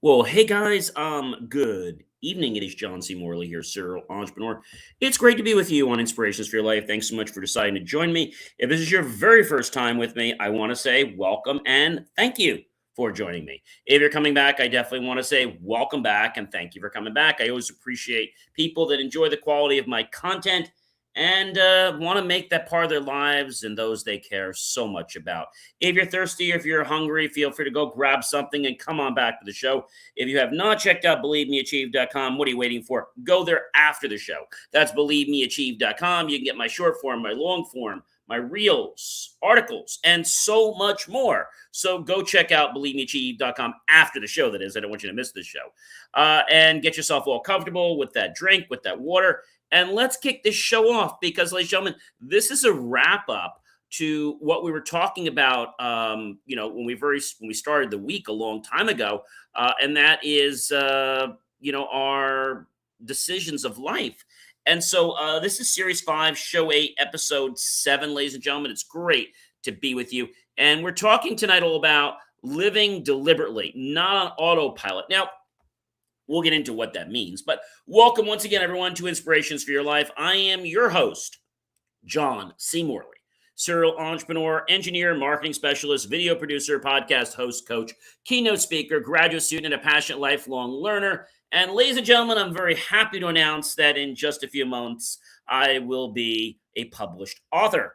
Well, hey guys, good evening. It is John C. Morley here, serial entrepreneur. It's great to be with you on Inspirations for Your Life. Thanks so much for deciding to join me. If this is your very first time with me, I want to say welcome and thank you for joining me. If you're coming back, I definitely want to say welcome back and thank you for coming back. I always appreciate people that enjoy the quality of my content and want to make that part of their lives and those they care so much about. If you're thirsty, if you're hungry, feel free to go grab something and come on back to the show. If you have not checked out believemeachieve.com, what are you waiting for? Go there after the show. That's believemeachieve.com. You can get my short form, my long form, my reels, articles, and so much more. So go check out believemeachieve.com after the show, that is. I don't want you to miss this show. And get yourself all comfortable with that drink, with that water. And let's kick this show off because, ladies and gentlemen, this is a wrap up to what we were talking about, when we started the week a long time ago, and that is, our decisions of life. And so this is Series 5, Show 8, Episode 7, ladies and gentlemen. It's great to be with you. And we're talking tonight all about living deliberately, not on autopilot. Now, we'll get into what that means, but welcome once again, everyone, to Inspirations for Your Life. I am your host, John C. Morley. Serial entrepreneur, engineer, marketing specialist, video producer, podcast host, coach, keynote speaker, graduate student, and a passionate lifelong learner. And ladies and gentlemen, I'm very happy to announce that in just a few months, I will be a published author.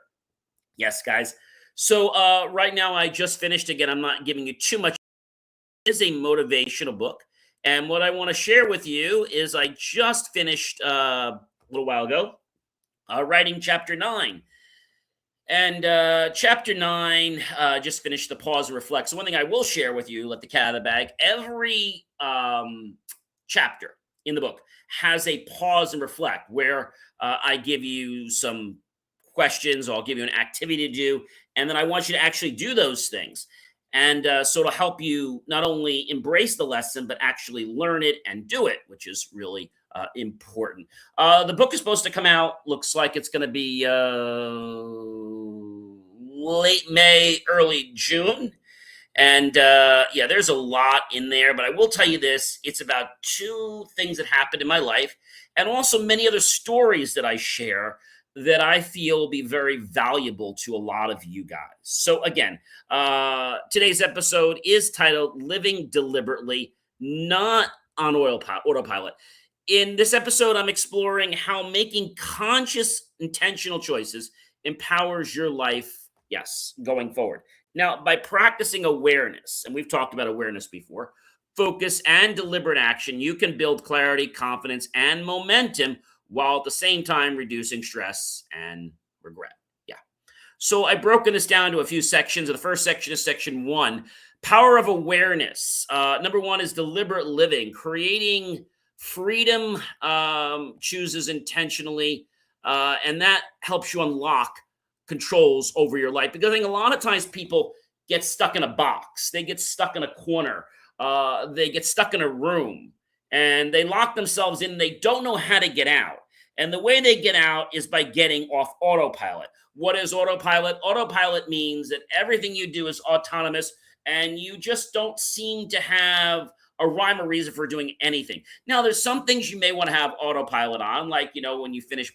Yes, guys. So right now, I just finished, again, I'm not giving you too much. It is a motivational book. And what I want to share with you is I just finished a little while ago writing chapter 9. And chapter 9, just finished the pause and reflect. So one thing I will share with you, let the cat out of the bag, every chapter in the book has a pause and reflect where I give you some questions, or I'll give you an activity to do, and then I want you to actually do those things. And so it'll help you not only embrace the lesson, but actually learn it and do it, which is really important. The book is supposed to come out, looks like it's going to be late May, early June. And there's a lot in there, but I will tell you this, it's about two things that happened in my life and also many other stories that I share that I feel will be very valuable to a lot of you guys. So again, today's episode is titled Living Deliberately, Not on Autopilot. In this episode, I'm exploring how making conscious, intentional choices empowers your life, yes, going forward. Now, by practicing awareness, and we've talked about awareness before, focus and deliberate action, you can build clarity, confidence, and momentum while at the same time reducing stress and regret. Yeah. So I've broken this down to a few sections. The first section is section 1, power of awareness. Number 1 is deliberate living, creating freedom, chooses intentionally, and that helps you unlock controls over your life. Because I think a lot of times people get stuck in a box, they get stuck in a corner, they get stuck in a room, and they lock themselves in. They don't know how to get out. And the way they get out is by getting off autopilot. What is autopilot? Autopilot means that everything you do is autonomous and you just don't seem to have a rhyme or reason for doing anything. Now, there's some things you may want to have autopilot on, like, when you finish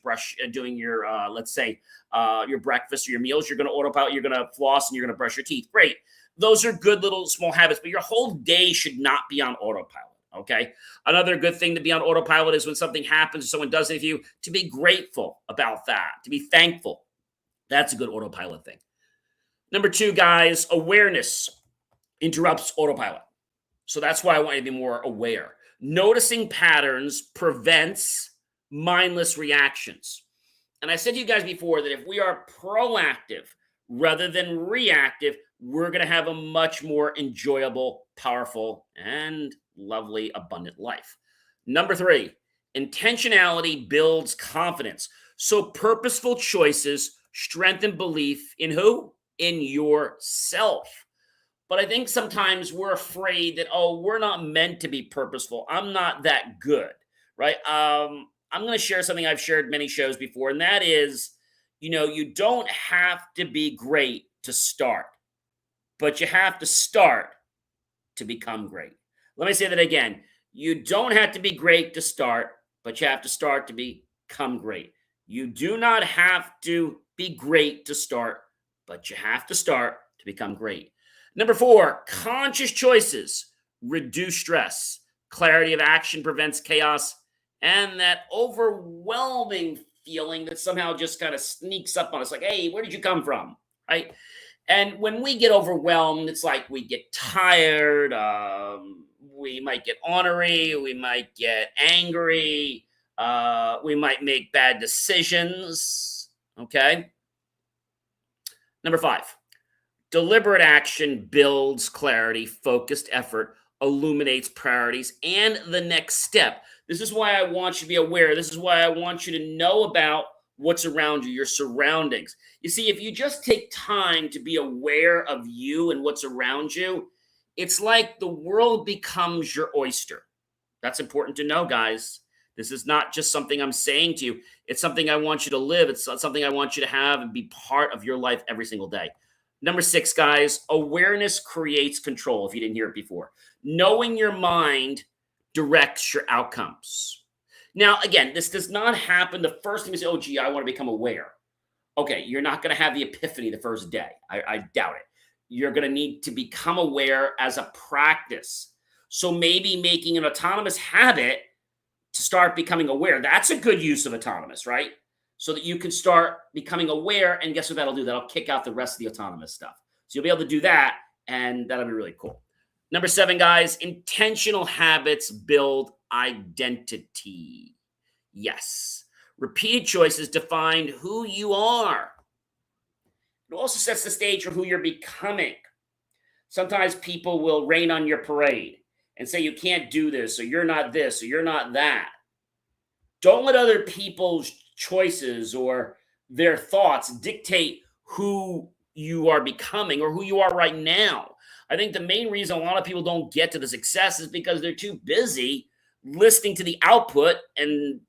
doing your, let's say, your breakfast or your meals, you're going to autopilot, you're going to floss and you're going to brush your teeth. Great. Those are good little small habits, but your whole day should not be on autopilot. Okay. Another good thing to be on autopilot is when something happens or someone does it for you, to be grateful about that, to be thankful. That's a good autopilot thing. Number 2, guys, awareness interrupts autopilot. So that's why I want you to be more aware. Noticing patterns prevents mindless reactions. And I said to you guys before that if we are proactive rather than reactive, we're going to have a much more enjoyable, powerful, and lovely, abundant life. Number 3, intentionality builds confidence. So purposeful choices strengthen belief in who? In yourself. But I think sometimes we're afraid that, we're not meant to be purposeful. I'm not that good, right? I'm going to share something I've shared many shows before, and that is, you don't have to be great to start, but you have to start to become great. Let me say that again. You don't have to be great to start, but you have to start to become great. You do not have to be great to start, but you have to start to become great. Number four, conscious choices reduce stress. Clarity of action prevents chaos, and that overwhelming feeling that somehow just kind of sneaks up on us like, hey, where did you come from? Right? And when we get overwhelmed, it's like we get tired. We might get ornery. We might get angry. We might make bad decisions. Okay. Number five, deliberate action builds clarity, focused effort illuminates priorities and the next step. This is why I want you to be aware. This is why I want you to know about what's around you, your surroundings. You see, if you just take time to be aware of you and what's around you, it's like the world becomes your oyster. That's important to know, guys. This is not just something I'm saying to you. It's something I want you to live. It's something I want you to have and be part of your life every single day. Number six, guys, awareness creates control. If you didn't hear it before, knowing your mind directs your outcomes. Now, again, this does not happen the first time you say, oh, gee, I want to become aware. Okay, you're not going to have the epiphany the first day. I doubt it. You're going to need to become aware as a practice. So maybe making an autonomous habit to start becoming aware. That's a good use of autonomous, right? So that you can start becoming aware. And guess what that'll do? That'll kick out the rest of the autonomous stuff. So you'll be able to do that. And that'll be really cool. Number seven, guys, intentional habits build identity. Yes. Repeated choices define who you are. It also sets the stage for who you're becoming. Sometimes people will rain on your parade and say you can't do this, or you're not this, or you're not that. Don't let other people's choices or their thoughts dictate who you are becoming or who you are right now. I think the main reason a lot of people don't get to the success is because they're too busy listening to the output and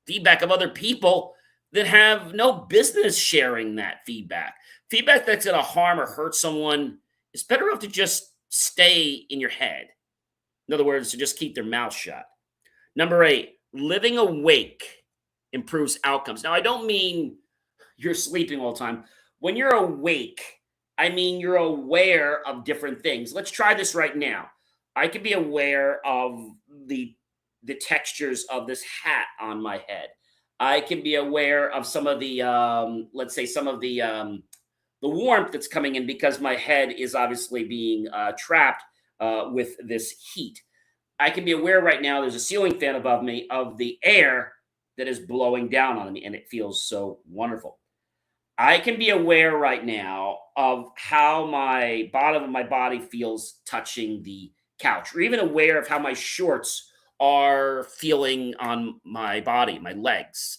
feedback of other people that have no business sharing that feedback. Feedback that's going to harm or hurt someone is better off to just stay in your head. In other words, to just keep their mouth shut. Number eight, living awake improves outcomes. Now, I don't mean you're sleeping all the time. When you're awake, I mean you're aware of different things. Let's try this right now. I can be aware of the textures of this hat on my head. I can be aware of some of the let's say some of the warmth that's coming in because my head is obviously being trapped with this heat. I can be aware right now there's a ceiling fan above me of the air that is blowing down on me, and it feels so wonderful. I can be aware right now of how my bottom of my body feels touching the couch, or even aware of how my shorts are feeling on my body, my legs.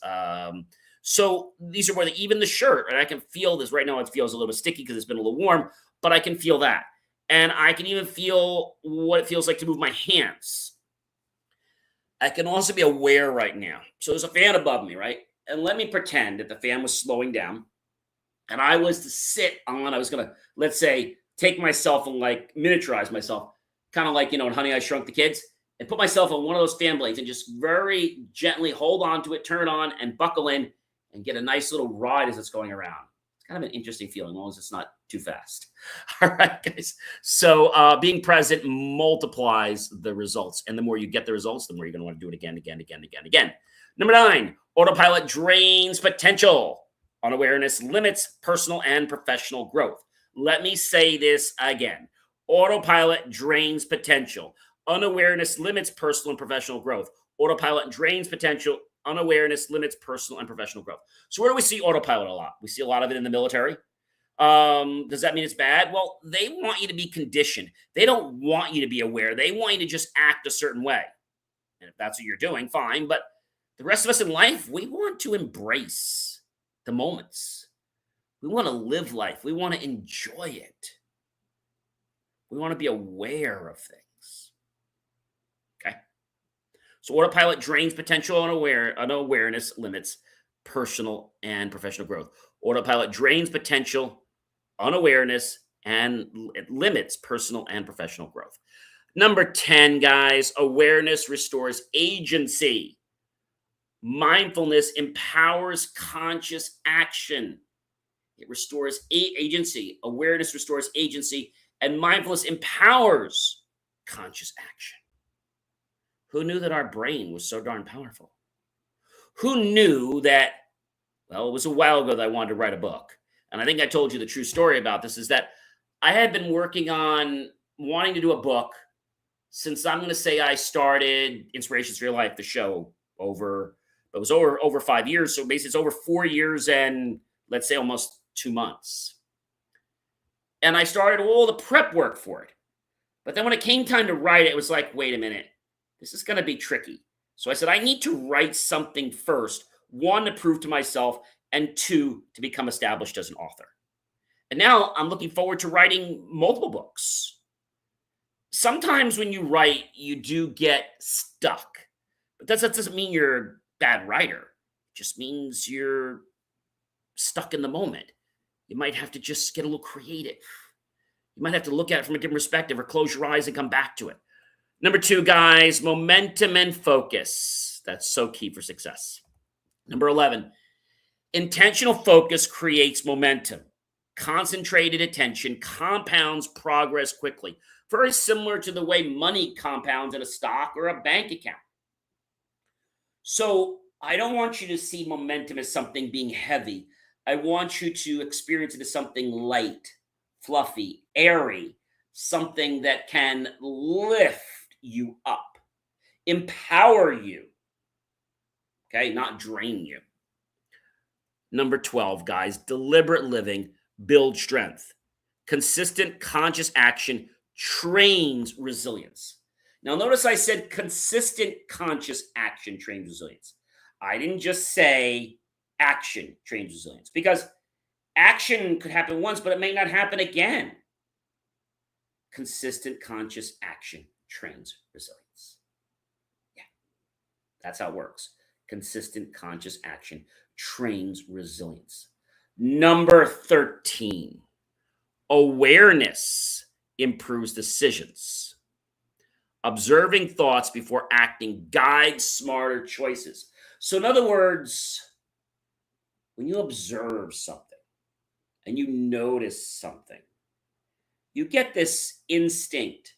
So these are where even the shirt, and I can feel this right now. It feels a little bit sticky because it's been a little warm, but I can feel that. And I can even feel what it feels like to move my hands. I can also be aware right now. So there's a fan above me, right? And let me pretend that the fan was slowing down and I was to sit on, I was going to, let's say, take myself and like miniaturize myself, kind of like, in Honey, I Shrunk the Kids, and put myself on one of those fan blades and just very gently hold on to it, turn it on and buckle in and get a nice little ride as it's going around. It's kind of an interesting feeling, as long as it's not too fast. All right, guys. So being present multiplies the results. And the more you get the results, the more you're going to want to do it again, again, again, again, again. Number nine, autopilot drains potential. Unawareness limits personal and professional growth. Let me say this again. Autopilot drains potential. Unawareness limits personal and professional growth. Autopilot drains potential. Unawareness limits personal and professional growth. So where do we see autopilot a lot? We see a lot of it in the military. Does that mean it's bad? Well, they want you to be conditioned. They don't want you to be aware. They want you to just act a certain way. And if that's what you're doing, fine. But the rest of us in life, we want to embrace the moments. We want to live life. We want to enjoy it. We want to be aware of things. Okay. So autopilot drains potential, unawareness limits personal and professional growth. Autopilot drains potential, unawareness, and it limits personal and professional growth. Number 10, guys, awareness restores agency. Mindfulness empowers conscious action. It restores agency. Awareness restores agency, and mindfulness empowers conscious action. Who knew that our brain was so darn powerful? Who knew that, well, it was a while ago that I wanted to write a book. And I think I told you the true story about this is that I had been working on wanting to do a book since I'm going to say I started Inspirations for Your Life, the show, it was over 5 years. So basically, it's over 4 years and let's say almost 2 months. And I started all the prep work for it. But then when it came time to write it, it was like, wait a minute, this is going to be tricky. So I said, I need to write something first, one, to prove to myself, and two, to become established as an author. And now I'm looking forward to writing multiple books. Sometimes when you write, you do get stuck. But that doesn't mean you're a bad writer. It just means you're stuck in the moment. You might have to just get a little creative. You might have to look at it from a different perspective or close your eyes and come back to it. Number 2, guys, momentum and focus. That's so key for success. Number 11, intentional focus creates momentum. Concentrated attention compounds progress quickly. Very similar to the way money compounds in a stock or a bank account. So I don't want you to see momentum as something being heavy. I want you to experience it as something light, fluffy, airy, something that can lift you up, empower you, okay, not drain you. Number 12, guys, deliberate living builds strength. Consistent conscious action trains resilience. Now, notice I said consistent conscious action trains resilience. I didn't just say action trains resilience, because action could happen once, but it may not happen again. Consistent conscious action trains resilience. Yeah, that's how it works. Consistent conscious action trains resilience. Number 13, awareness improves decisions. Observing thoughts before acting guides smarter choices. So in other words, when you observe something and you notice something, you get this instinct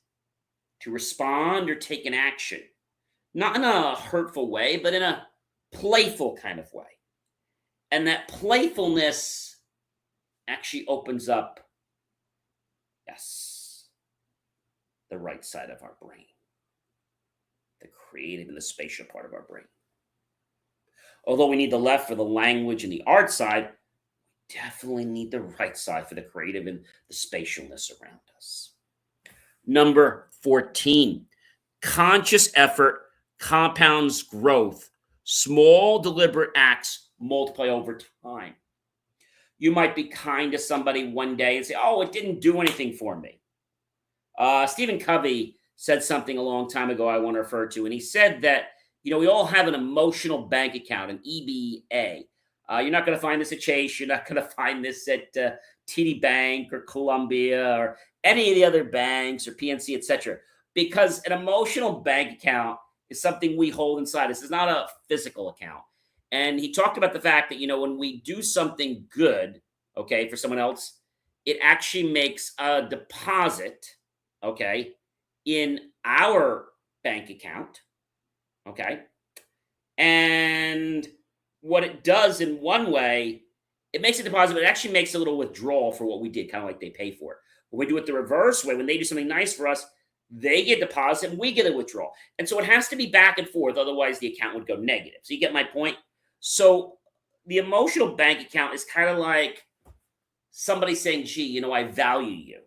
to respond or take an action, not in a hurtful way, but in a playful kind of way. And that playfulness actually opens up, yes, the right side of our brain, the creative and the spatial part of our brain. Although we need the left for the language and the art side, we definitely need the right side for the creative and the spatialness around us. Number 14, conscious effort compounds growth. Small, deliberate acts multiply over time. You might be kind to somebody one day and say, oh, it didn't do anything for me. Stephen Covey said something a long time ago I want to refer to, and he said that, we all have an emotional bank account, an EBA. You're not going to find this at Chase. You're not going to find this at TD Bank or Columbia or any of the other banks or PNC, etc. Because an emotional bank account is something we hold inside us. It's not a physical account. And he talked about the fact that, when we do something good, okay, for someone else, it actually makes a deposit, okay, in our bank account, okay? And what it does in one way, it makes a deposit, but it actually makes a little withdrawal for what we did, kind of like they pay for it. When we do it the reverse way, when they do something nice for us, they get a deposit and we get a withdrawal. And so it has to be back and forth, otherwise the account would go negative. So you get my point? So the emotional bank account is kind of like somebody saying, gee, I value you.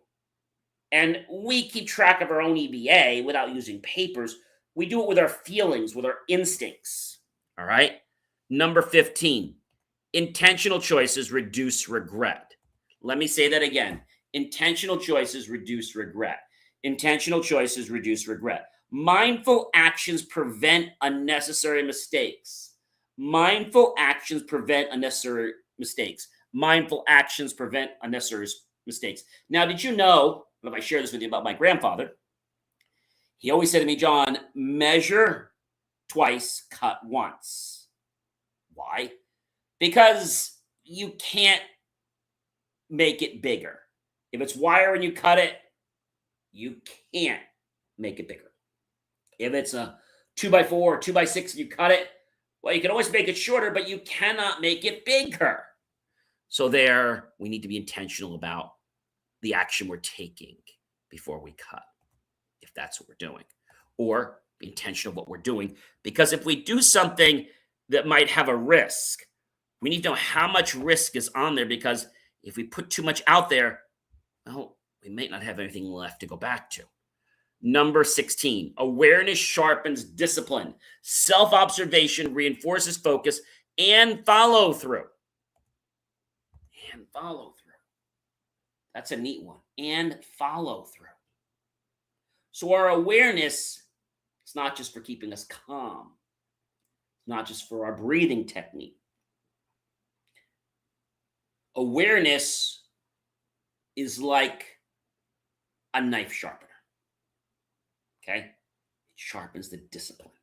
And we keep track of our own EBA without using papers. We do it with our feelings, with our instincts. All right. Number 15, intentional choices reduce regret. Let me say that again. Intentional choices reduce regret. Intentional choices reduce regret. Mindful actions prevent unnecessary mistakes. Mindful actions prevent unnecessary mistakes. Mindful actions prevent unnecessary mistakes. Now, did you know, if I share this with you about my grandfather, He always said to me, John, measure twice, cut once. Why? Because you can't make it bigger. If it's wire and you cut it, you can't make it bigger. If it's a 2x4 or 2x6 and you cut it, well, you can always make it shorter, but you cannot make it bigger. So there, we need to be intentional about the action we're taking before we cut, if that's what we're doing, or be intentional what we're doing. Because if we do something that might have a risk, we need to know how much risk is on there, because if we put too much out there, well, we might not have anything left to go back to. Number 16, awareness sharpens discipline. Self-observation reinforces focus and follow through. And follow through. That's a neat one. And follow through. So our awareness is not just for keeping us calm. It's not just for our breathing technique. Awareness is like a knife sharpener. Okay? It sharpens the discipline.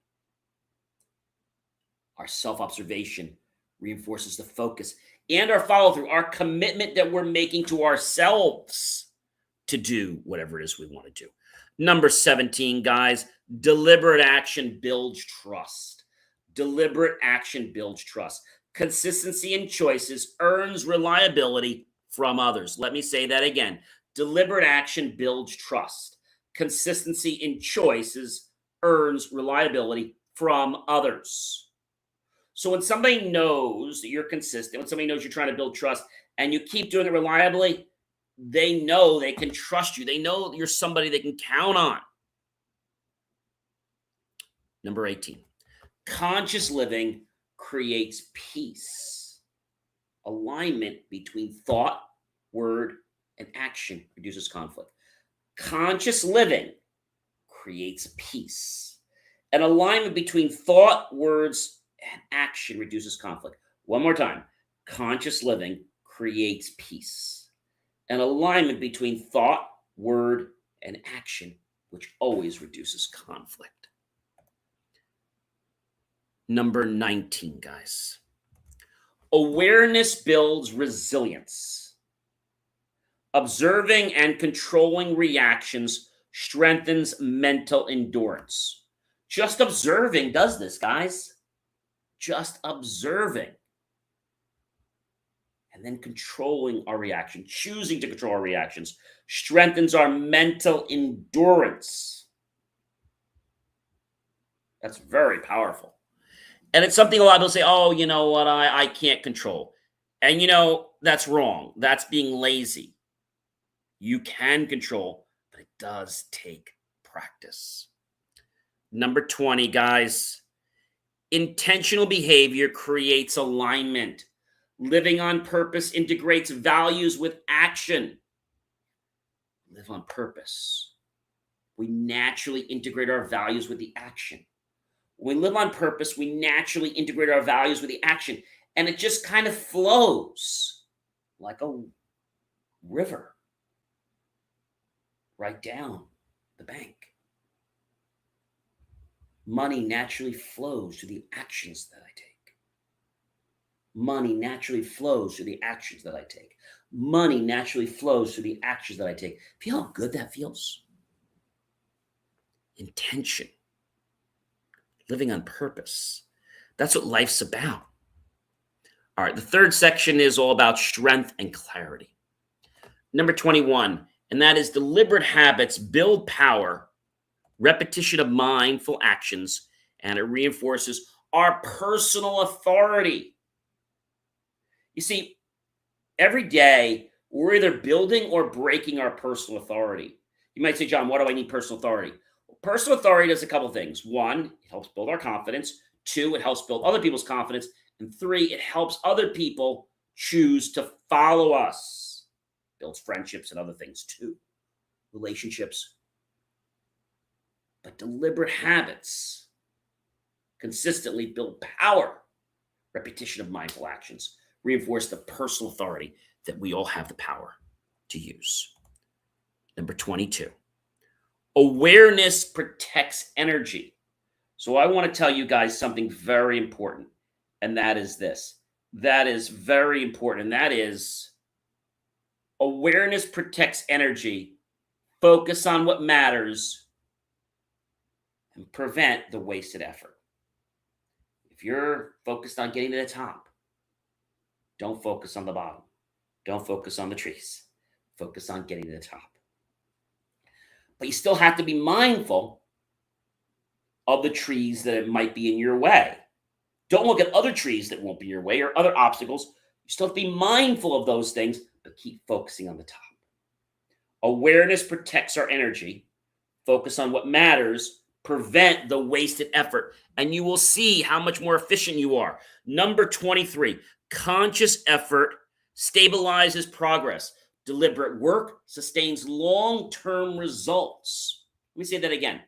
Our self-observation reinforces the focus and our follow-through, our commitment that we're making to ourselves to do whatever it is we want to do. Number 17, guys, deliberate action builds trust. Deliberate action builds trust. Consistency in choices earns reliability from others. Let me say that again. Deliberate action builds trust. Consistency in choices earns reliability from others. So when somebody knows that you're consistent, when somebody knows you're trying to build trust and you keep doing it reliably, they know they can trust you. They know you're somebody they can count on. Number 18, conscious living creates peace. Alignment between thought, word, and action reduces conflict. Conscious living creates peace. An alignment between thought, words, and action reduces conflict. One more time. Conscious living creates peace. An alignment between thought, word, and action, which always reduces conflict. Number 19, guys. Awareness builds resilience. Observing and controlling reactions strengthens mental endurance. Just observing does this, guys. Just observing. And then controlling our reaction, choosing to control our reactions, strengthens our mental endurance. That's very powerful. And it's something a lot of people say, oh, you know what, I can't control. And that's wrong. That's being lazy. You can control, but it does take practice. Number 20, guys. Intentional behavior creates alignment. Living on purpose integrates values with action. Live on purpose. We naturally integrate our values with the action. When we live on purpose, we naturally integrate our values with the action. And it just kind of flows like a river right down the bank. Money naturally flows to the actions that I take. Money naturally flows to the actions that I take. Money naturally flows to the actions that I take. Feel how good that feels? Intention. Living on purpose. That's what life's about. All right, the third section is all about strength and clarity. Number 21, and that is deliberate habits build power, repetition of mindful actions, and it reinforces our personal authority. You see, every day we're either building or breaking our personal authority. You might say, John, why do I need personal authority? Well, personal authority does a couple things. One, it helps build our confidence. Two, it helps build other people's confidence. And three, it helps other people choose to follow us. Builds friendships and other things too. Relationships. But deliberate habits consistently build power. Repetition of mindful actions reinforce the personal authority that we all have the power to use. Number 22. Awareness protects energy. So I want to tell you guys something very important, and that is this. That is very important, and that is awareness protects energy. Focus on what matters and prevent the wasted effort. If you're focused on getting to the top, don't focus on the bottom. Don't focus on the trees. Focus on getting to the top. But you still have to be mindful of the trees that might be in your way. Don't look at other trees that won't be your way or other obstacles. You still have to be mindful of those things, but keep focusing on the top. Awareness protects our energy. Focus on what matters. Prevent the wasted effort, and you will see how much more efficient you are. Number 23, conscious effort stabilizes progress. Deliberate work sustains long-term results. Let me say that again.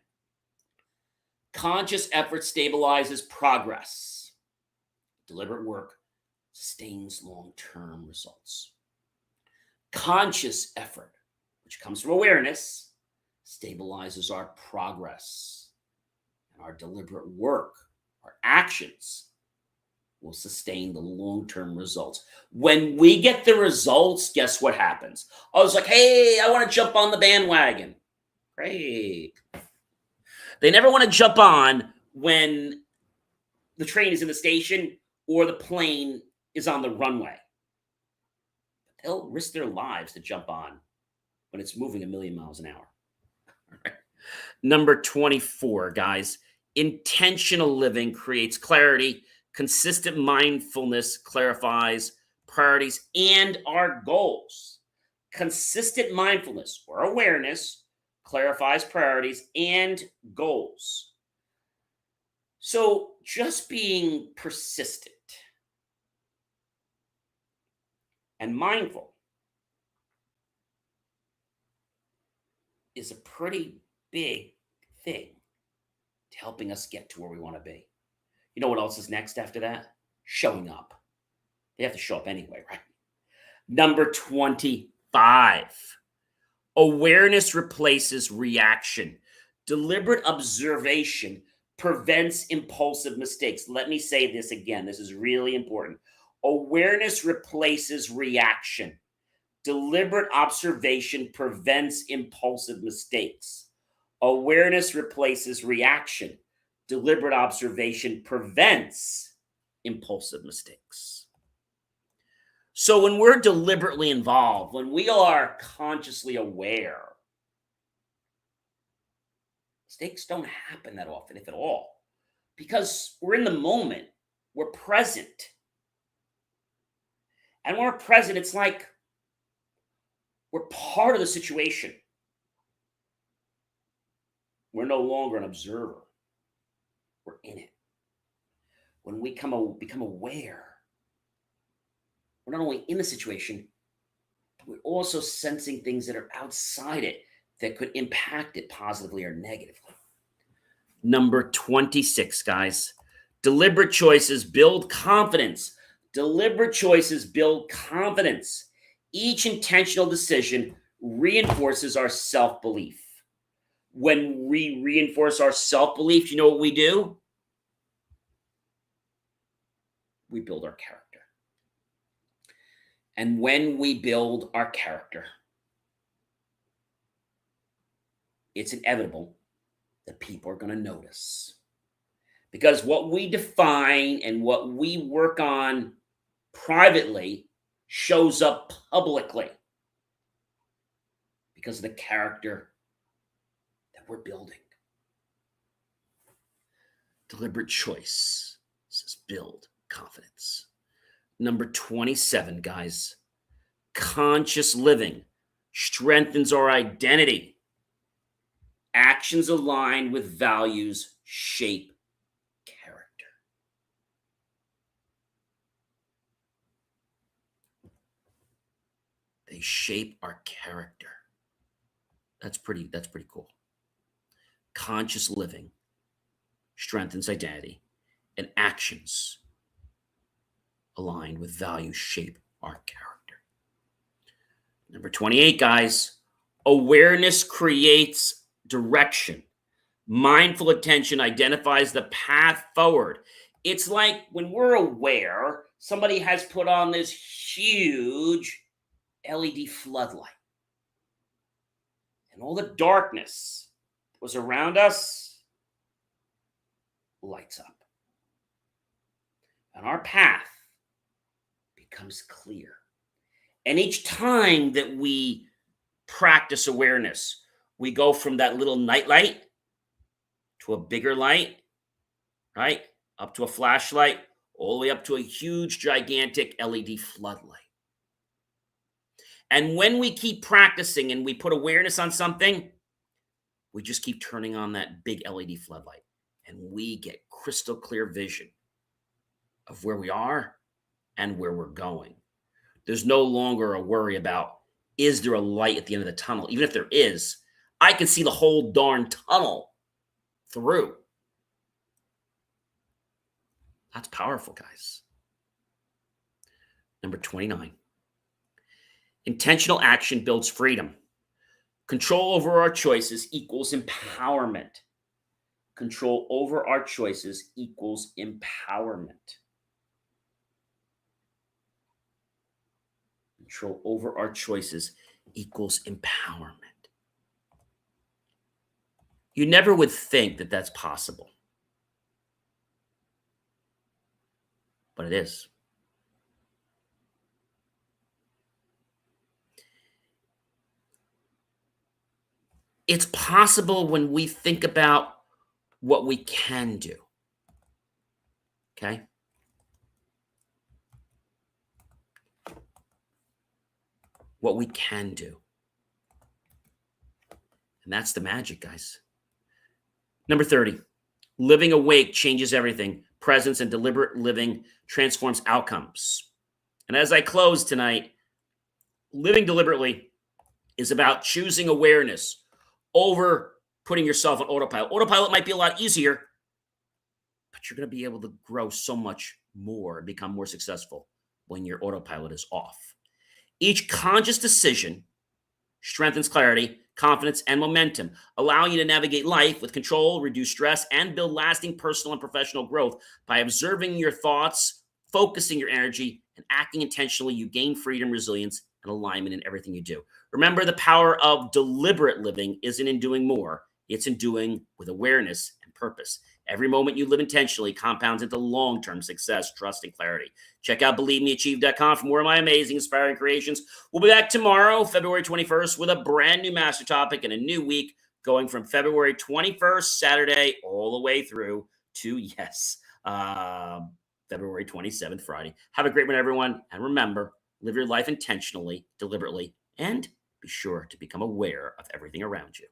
Conscious effort stabilizes progress. Deliberate work sustains long-term results. Conscious effort, which comes from awareness, stabilizes our progress. And our deliberate work, our actions, will sustain the long-term results. When we get the results, guess what happens? I was like, hey, I want to jump on the bandwagon. Great. They never want to jump on when the train is in the station or the plane is on the runway. They'll risk their lives to jump on when it's moving 1,000,000 miles an hour. All right. Number 24, guys. Intentional living creates clarity. Consistent mindfulness clarifies priorities and our goals. Consistent mindfulness or awareness clarifies priorities and goals. So just being persistent and mindful is a pretty big thing to helping us get to where we want to be. You know what else is next after that? Showing up. They have to show up anyway, right? Number 25. Awareness replaces reaction. Deliberate observation prevents impulsive mistakes. Let me say this again. This is really important. Awareness replaces reaction. Deliberate observation prevents impulsive mistakes. Awareness replaces reaction. Deliberate observation prevents impulsive mistakes. So when we're deliberately involved, when we are consciously aware, mistakes don't happen that often, if at all, because we're in the moment, we're present. And when we're present, it's like we're part of the situation. We're no longer an observer. We're in it. When we become aware, we're not only in the situation, but we're also sensing things that are outside it that could impact it positively or negatively. Number 26, guys. Deliberate choices build confidence. Deliberate choices build confidence. Each intentional decision reinforces our self-belief. When we reinforce our self-belief, you know what we do? We build our character. And when we build our character, it's inevitable that people are going to notice. Because what we define and what we work on privately shows up publicly because of the character that we're building. Deliberate choice says build confidence. Number 27, guys. Conscious living strengthens our identity. Actions aligned with values shape character. They shape our character. That's pretty cool. Conscious living strengthens identity, and actions aligned with values shape our character. Number 28, guys. Awareness creates direction. Mindful attention identifies the path forward. It's like when we're aware, somebody has put on this huge LED floodlight, and all the darkness that was around us lights up. And our path becomes clear. And each time that we practice awareness, we go from that little nightlight to a bigger light, right? Up to a flashlight, all the way up to a huge, gigantic LED floodlight. And when we keep practicing and we put awareness on something, we just keep turning on that big LED floodlight, and we get crystal clear vision of where we are and where we're going. There's no longer a worry about, is there a light at the end of the tunnel? Even if there is, I can see the whole darn tunnel through. That's powerful, guys. Number 29. Intentional action builds freedom. Control over our choices equals empowerment. Control over our choices equals empowerment. Control over our choices equals empowerment. You never would think that that's possible, but it is. It's possible when we think about what we can do. Okay? What we can do. And that's the magic, guys. Number 30, living awake changes everything. Presence and deliberate living transforms outcomes. And as I close tonight, living deliberately is about choosing awareness over putting yourself on autopilot. Autopilot might be a lot easier, but you're going to be able to grow so much more and become more successful when your autopilot is off. Each conscious decision strengthens clarity, confidence, and momentum, allowing you to navigate life with control, reduce stress, and build lasting personal and professional growth. By observing your thoughts, focusing your energy, and acting intentionally, you gain freedom, resilience, and alignment in everything you do. Remember, the power of deliberate living isn't in doing more. It's in doing with awareness and purpose. Every moment you live intentionally compounds into long-term success, trust, and clarity. Check out BelieveMeAchieve.com for more of my amazing, inspiring creations. We'll be back tomorrow, February 21st, with a brand new master topic and a new week going from February 21st, Saturday, all the way through to, February 27th, Friday. Have a great one, everyone. And remember, live your life intentionally, deliberately, and be sure to become aware of everything around you.